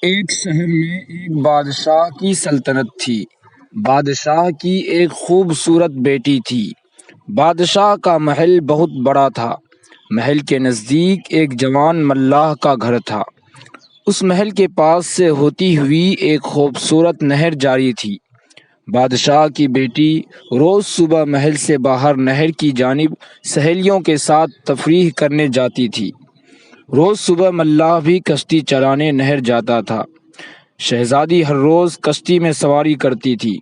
ایک شہر میں ایک بادشاہ کی سلطنت تھی۔ بادشاہ کی ایک خوبصورت بیٹی تھی۔ بادشاہ کا محل بہت بڑا تھا۔ محل کے نزدیک ایک جوان ملاح کا گھر تھا۔ اس محل کے پاس سے ہوتی ہوئی ایک خوبصورت نہر جاری تھی۔ بادشاہ کی بیٹی روز صبح محل سے باہر نہر کی جانب سہیلیوں کے ساتھ تفریح کرنے جاتی تھی۔ روز صبح ملاح بھی کشتی چلانے نہر جاتا تھا۔ شہزادی ہر روز کشتی میں سواری کرتی تھی۔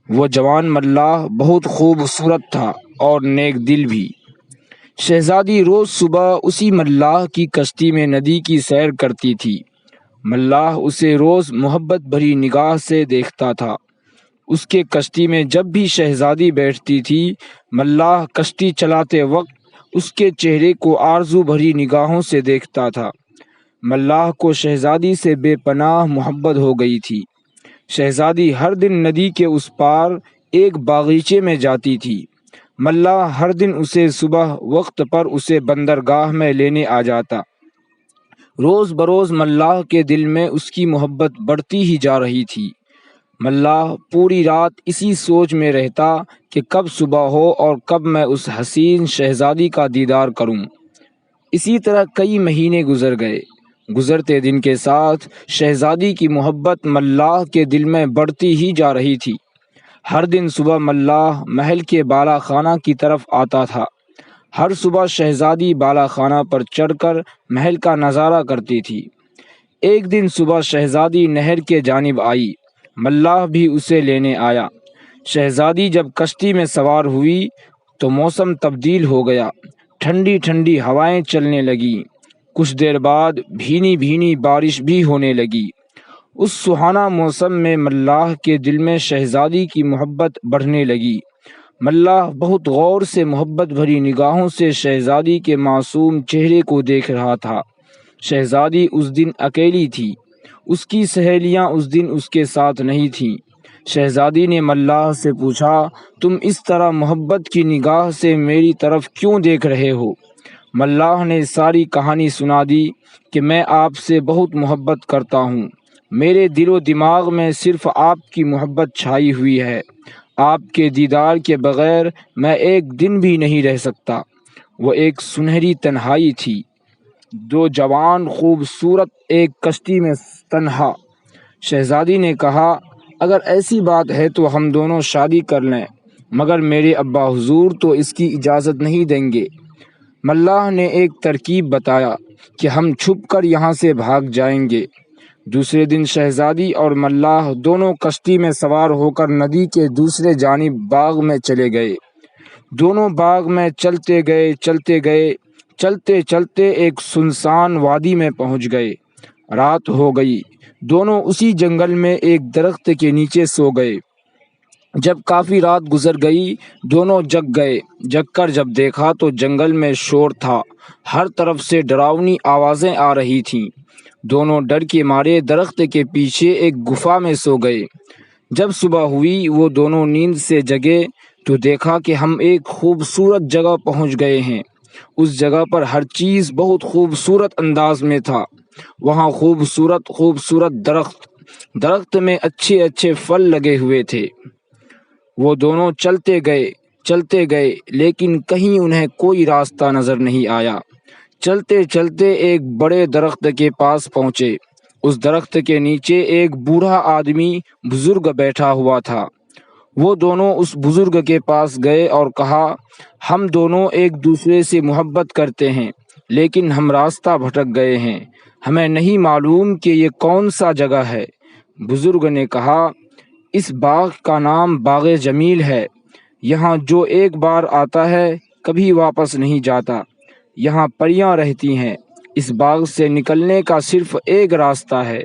وہ جوان ملاح بہت خوبصورت تھا اور نیک دل بھی۔ شہزادی روز صبح اسی ملاح کی کشتی میں ندی کی سیر کرتی تھی۔ ملاح اسے روز محبت بھری نگاہ سے دیکھتا تھا۔ اس کے کشتی میں جب بھی شہزادی بیٹھتی تھی، ملاح کشتی چلاتے وقت اس کے چہرے کو آرزو بھری نگاہوں سے دیکھتا تھا۔ ملاح کو شہزادی سے بے پناہ محبت ہو گئی تھی۔ شہزادی ہر دن ندی کے اس پار ایک باغیچے میں جاتی تھی۔ ملاح ہر دن اسے صبح وقت پر اسے بندرگاہ میں لینے آ جاتا۔ روز بروز ملاح کے دل میں اس کی محبت بڑھتی ہی جا رہی تھی۔ ملاح پوری رات اسی سوچ میں رہتا کہ کب صبح ہو اور کب میں اس حسین شہزادی کا دیدار کروں۔ اسی طرح کئی مہینے گزر گئے۔ گزرتے دن کے ساتھ شہزادی کی محبت ملاح کے دل میں بڑھتی ہی جا رہی تھی۔ ہر دن صبح ملاح محل کے بالا خانہ کی طرف آتا تھا۔ ہر صبح شہزادی بالا خانہ پر چڑھ کر محل کا نظارہ کرتی تھی۔ ایک دن صبح شہزادی نہر کے جانب آئی۔ ملاح بھی اسے لینے آیا۔ شہزادی جب کشتی میں سوار ہوئی تو موسم تبدیل ہو گیا۔ ٹھنڈی ٹھنڈی ہوائیں چلنے لگیں۔ کچھ دیر بعد بھینی بھینی بارش بھی ہونے لگی۔ اس سہانا موسم میں ملاح کے دل میں شہزادی کی محبت بڑھنے لگی۔ ملاح بہت غور سے محبت بھری نگاہوں سے شہزادی کے معصوم چہرے کو دیکھ رہا تھا۔ شہزادی اس دن اکیلی تھی۔ اس کی سہیلیاں اس دن اس کے ساتھ نہیں تھیں۔ شہزادی نے ملاح سے پوچھا، تم اس طرح محبت کی نگاہ سے میری طرف کیوں دیکھ رہے ہو؟ ملاح نے ساری کہانی سنا دی کہ میں آپ سے بہت محبت کرتا ہوں۔ میرے دل و دماغ میں صرف آپ کی محبت چھائی ہوئی ہے۔ آپ کے دیدار کے بغیر میں ایک دن بھی نہیں رہ سکتا۔ وہ ایک سنہری تنہائی تھی۔ دو جوان خوبصورت ایک کشتی میں تنہا۔ شہزادی نے کہا، اگر ایسی بات ہے تو ہم دونوں شادی کر لیں، مگر میرے ابا حضور تو اس کی اجازت نہیں دیں گے۔ ملاح نے ایک ترکیب بتایا کہ ہم چھپ کر یہاں سے بھاگ جائیں گے۔ دوسرے دن شہزادی اور ملاح دونوں کشتی میں سوار ہو کر ندی کے دوسرے جانب باغ میں چلے گئے۔ دونوں باغ میں چلتے گئے چلتے چلتے ایک سنسان وادی میں پہنچ گئے۔ رات ہو گئی۔ دونوں اسی جنگل میں ایک درخت کے نیچے سو گئے۔ جب کافی رات گزر گئی، دونوں جگ گئے۔ جگ کر جب دیکھا تو جنگل میں شور تھا۔ ہر طرف سے ڈراؤنی آوازیں آ رہی تھیں۔ دونوں ڈر کے مارے درخت کے پیچھے ایک گفا میں سو گئے۔ جب صبح ہوئی، وہ دونوں نیند سے جگے تو دیکھا کہ ہم ایک خوبصورت جگہ پہنچ گئے ہیں۔ اس جگہ پر ہر چیز بہت خوبصورت انداز میں تھا۔ وہاں خوبصورت درخت میں اچھے اچھے پھل لگے ہوئے تھے۔ وہ دونوں چلتے گئے لیکن کہیں انہیں کوئی راستہ نظر نہیں آیا۔ چلتے چلتے ایک بڑے درخت کے پاس پہنچے۔ اس درخت کے نیچے ایک بوڑھا آدمی بزرگ بیٹھا ہوا تھا۔ وہ دونوں اس بزرگ کے پاس گئے اور کہا، ہم دونوں ایک دوسرے سے محبت کرتے ہیں، لیکن ہم راستہ بھٹک گئے ہیں۔ ہمیں نہیں معلوم کہ یہ کون سا جگہ ہے۔ بزرگ نے کہا، اس باغ کا نام باغ جمیل ہے۔ یہاں جو ایک بار آتا ہے کبھی واپس نہیں جاتا۔ یہاں پریاں رہتی ہیں۔ اس باغ سے نکلنے کا صرف ایک راستہ ہے۔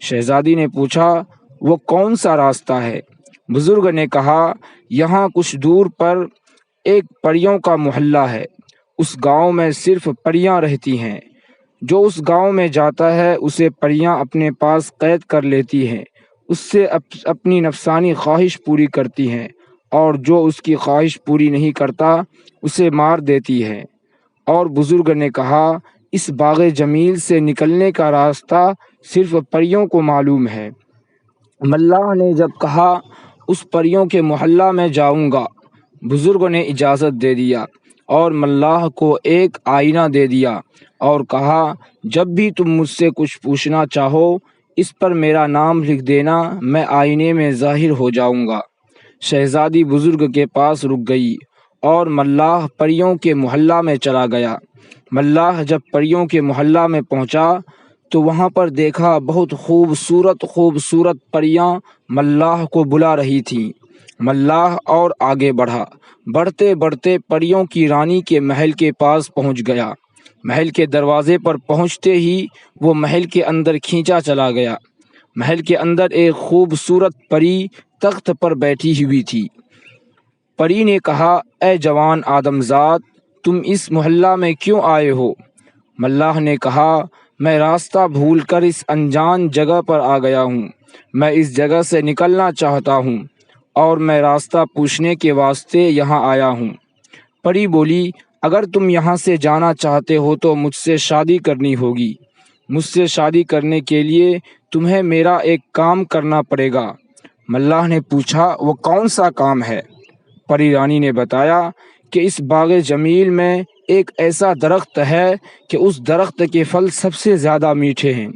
شہزادی نے پوچھا، وہ کون سا راستہ ہے؟ بزرگ نے کہا، یہاں کچھ دور پر ایک پریوں کا محلہ ہے۔ اس گاؤں میں صرف پریاں رہتی ہیں۔ جو اس گاؤں میں جاتا ہے اسے پریاں اپنے پاس قید کر لیتی ہیں۔ اس سے اپنی نفسانی خواہش پوری کرتی ہیں، اور جو اس کی خواہش پوری نہیں کرتا اسے مار دیتی ہیں۔ اور بزرگ نے کہا، اس باغ جمیل سے نکلنے کا راستہ صرف پریوں کو معلوم ہے۔ ملاح نے جب کہا اس پریوں کے محلہ میں جاؤں گا، بزرگ نے اجازت دے دیا اور ملاح کو ایک آئینہ دے دیا اور کہا جب بھی تم مجھ سے کچھ پوچھنا چاہو اس پر میرا نام لکھ دینا، میں آئینے میں ظاہر ہو جاؤں گا۔ شہزادی بزرگ کے پاس رک گئی اور ملاح پریوں کے محلہ میں چلا گیا۔ ملاح جب پریوں کے محلہ میں پہنچا تو وہاں پر دیکھا بہت خوبصورت پریاں ملاح کو بلا رہی تھیں۔ ملاح اور آگے بڑھا، بڑھتے بڑھتے پریوں کی رانی کے محل کے پاس پہنچ گیا۔ محل کے دروازے پر پہنچتے ہی وہ محل کے اندر کھینچا چلا گیا۔ محل کے اندر ایک خوبصورت پری تخت پر بیٹھی ہوئی تھی۔ پری نے کہا اے جوان آدم زاد، تم اس محلہ میں کیوں آئے ہو؟ ملاح نے کہا میں راستہ بھول کر اس انجان جگہ پر آ گیا ہوں، میں اس جگہ سے نکلنا چاہتا ہوں اور میں راستہ پوچھنے کے واسطے یہاں آیا ہوں۔ پری بولی اگر تم یہاں سے جانا چاہتے ہو تو مجھ سے شادی کرنی ہوگی۔ مجھ سے شادی کرنے کے لیے تمہیں میرا ایک کام کرنا پڑے گا۔ ملاح نے پوچھا وہ کون سا کام ہے؟ پری رانی نے بتایا کہ اس باغ جمیل میں ایک ایسا درخت ہے کہ اس درخت کے پھل سب سے زیادہ میٹھے ہیں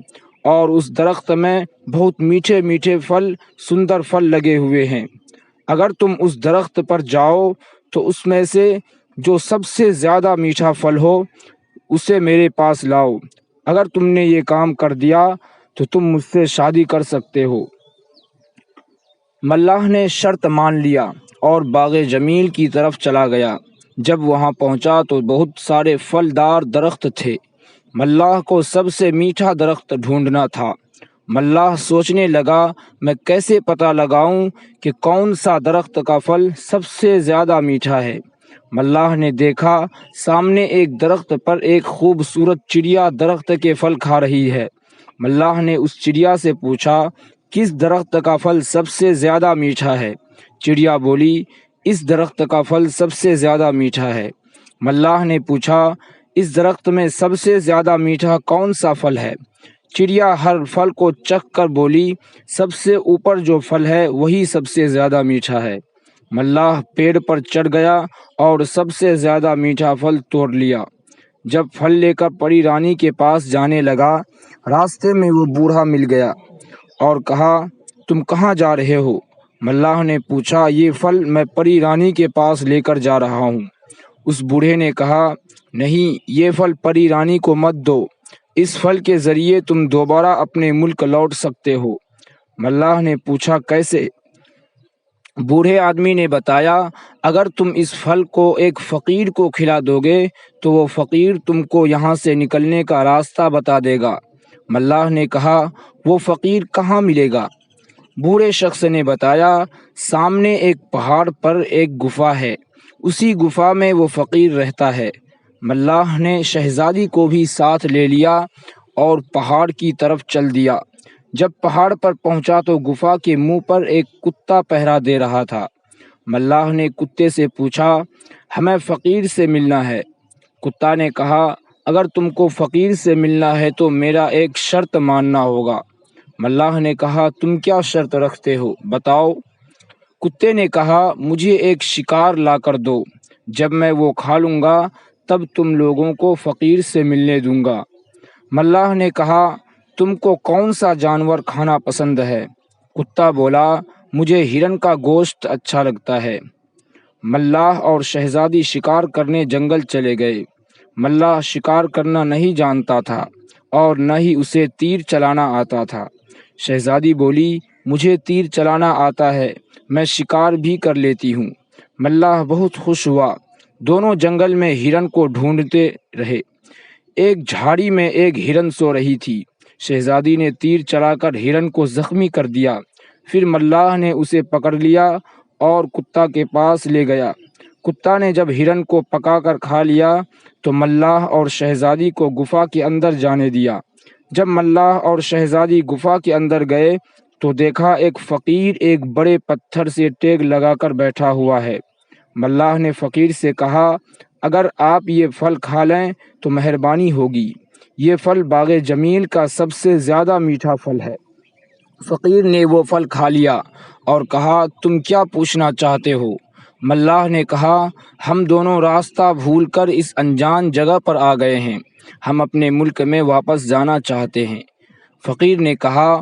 اور اس درخت میں بہت میٹھے میٹھے پھل، سندر پھل لگے ہوئے ہیں۔ اگر تم اس درخت پر جاؤ تو اس میں سے جو سب سے زیادہ میٹھا پھل ہو اسے میرے پاس لاؤ۔ اگر تم نے یہ کام کر دیا تو تم مجھ سے شادی کر سکتے ہو۔ ملاح نے شرط مان لیا اور باغ جمیل کی طرف چلا گیا۔ جب وہاں پہنچا تو بہت سارے پھلدار درخت تھے۔ ملاح کو سب سے میٹھا درخت ڈھونڈنا تھا۔ ملاح سوچنے لگا میں کیسے پتہ لگاؤں کہ کون سا درخت کا پھل سب سے زیادہ میٹھا ہے۔ ملاح نے دیکھا سامنے ایک درخت پر ایک خوبصورت چڑیا درخت کے پھل کھا رہی ہے۔ ملاح نے اس چڑیا سے پوچھا کس درخت کا پھل سب سے زیادہ میٹھا ہے؟ چڑیا بولی اس درخت کا پھل سب سے زیادہ میٹھا ہے۔ ملاح نے پوچھا اس درخت میں سب سے زیادہ میٹھا کون سا پھل ہے؟ چڑیا ہر پھل کو چکھ کر بولی سب سے اوپر جو پھل ہے وہی سب سے زیادہ میٹھا ہے۔ ملاح پیڑ پر چڑھ گیا اور سب سے زیادہ میٹھا پھل توڑ لیا۔ جب پھل لے کر پری رانی کے پاس جانے لگا، راستے میں وہ بوڑھا مل گیا اور کہا تم کہاں جا رہے ہو؟ ملاح نے پوچھا یہ پھل میں پری رانی کے پاس لے کر جا رہا ہوں۔ اس بوڑھے نے کہا نہیں، یہ پھل پری رانی کو مت دو، اس پھل کے ذریعے تم دوبارہ اپنے ملک لوٹ سکتے ہو۔ ملاح نے پوچھا کیسے؟ بوڑھے آدمی نے بتایا اگر تم اس پھل کو ایک فقیر کو کھلا دو گے تو وہ فقیر تم کو یہاں سے نکلنے کا راستہ بتا دے گا۔ ملاح نے کہا وہ فقیر کہاں ملے گا؟ بوڑھے شخص نے بتایا سامنے ایک پہاڑ پر ایک گفا ہے، اسی گفا میں وہ فقیر رہتا ہے۔ ملاح نے شہزادی کو بھی ساتھ لے لیا اور پہاڑ کی طرف چل دیا۔ جب پہاڑ پر پہنچا تو گفا کے منہ پر ایک کتا پہرا دے رہا تھا۔ ملاح نے کتے سے پوچھا ہمیں فقیر سے ملنا ہے۔ کتا نے کہا اگر تم کو فقیر سے ملنا ہے تو میرا ایک شرط ماننا ہوگا۔ ملاح نے کہا تم کیا شرط رکھتے ہو بتاؤ؟ کتے نے کہا مجھے ایک شکار لا کر دو، جب میں وہ کھا لوں گا تب تم لوگوں کو فقیر سے ملنے دوں گا۔ ملاح نے کہا تم کو کون سا جانور کھانا پسند ہے؟ کتا بولا مجھے ہرن کا گوشت اچھا لگتا ہے۔ ملاح اور شہزادی شکار کرنے جنگل چلے گئے۔ ملاح شکار کرنا نہیں جانتا تھا اور نہ ہی اسے تیر چلانا آتا تھا۔ شہزادی بولی مجھے تیر چلانا آتا ہے، میں شکار بھی کر لیتی ہوں۔ ملاح بہت خوش ہوا۔ دونوں جنگل میں ہرن کو ڈھونڈتے رہے۔ ایک جھاڑی میں ایک ہرن سو رہی تھی۔ شہزادی نے تیر چلا کر ہرن کو زخمی کر دیا۔ پھر ملاح نے اسے پکڑ لیا اور کتا کے پاس لے گیا۔ کتا نے جب ہرن کو پکا کر کھا لیا تو ملاح اور شہزادی کو گفا کے اندر جانے دیا۔ جب ملاح اور شہزادی گفا کے اندر گئے تو دیکھا ایک فقیر ایک بڑے پتھر سے ٹیک لگا کر بیٹھا ہوا ہے۔ ملاح نے فقیر سے کہا اگر آپ یہ پھل کھا لیں تو مہربانی ہوگی۔ یہ پھل باغ جمیل کا سب سے زیادہ میٹھا پھل ہے۔ فقیر نے وہ پھل کھا لیا اور کہا تم کیا پوچھنا چاہتے ہو؟ ملاح نے کہا ہم دونوں راستہ بھول کر اس انجان جگہ پر آ گئے ہیں، ہم اپنے ملک میں واپس جانا چاہتے ہیں۔ فقیر نے کہا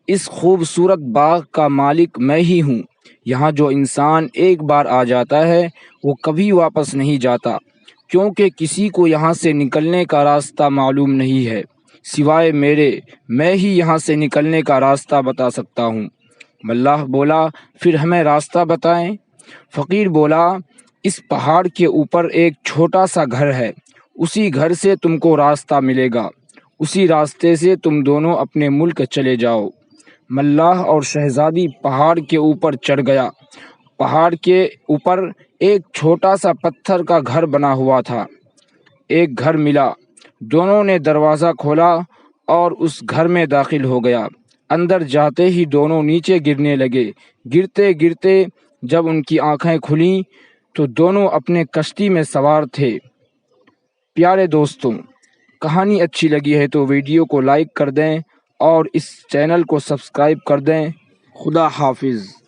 اس خوبصورت باغ کا مالک میں ہی ہوں، یہاں جو انسان ایک بار آ جاتا ہے وہ کبھی واپس نہیں جاتا، کیونکہ کسی کو یہاں سے نکلنے کا راستہ معلوم نہیں ہے سوائے میرے، میں ہی یہاں سے نکلنے کا راستہ بتا سکتا ہوں۔ ملاح بولا پھر ہمیں راستہ بتائیں۔ فقیر بولا اس پہاڑ کے اوپر ایک چھوٹا سا گھر ہے، اسی گھر سے تم کو راستہ ملے گا، اسی راستے سے تم دونوں اپنے ملک چلے جاؤ۔ ملاح اور شہزادی پہاڑ کے اوپر چڑھ گیا۔ پہاڑ کے اوپر ایک چھوٹا سا پتھر کا گھر بنا ہوا تھا۔ ایک گھر ملا، دونوں نے دروازہ کھولا اور اس گھر میں داخل ہو گیا۔ اندر جاتے ہی دونوں نیچے گرنے لگے۔ گرتے گرتے جب ان کی آنکھیں کھلیں تو دونوں اپنے کشتی میں سوار تھے۔ پیارے دوستوں، کہانی اچھی لگی ہے تو ویڈیو کو لائک کر دیں اور اس چینل کو سبسکرائب کر دیں۔ خدا حافظ۔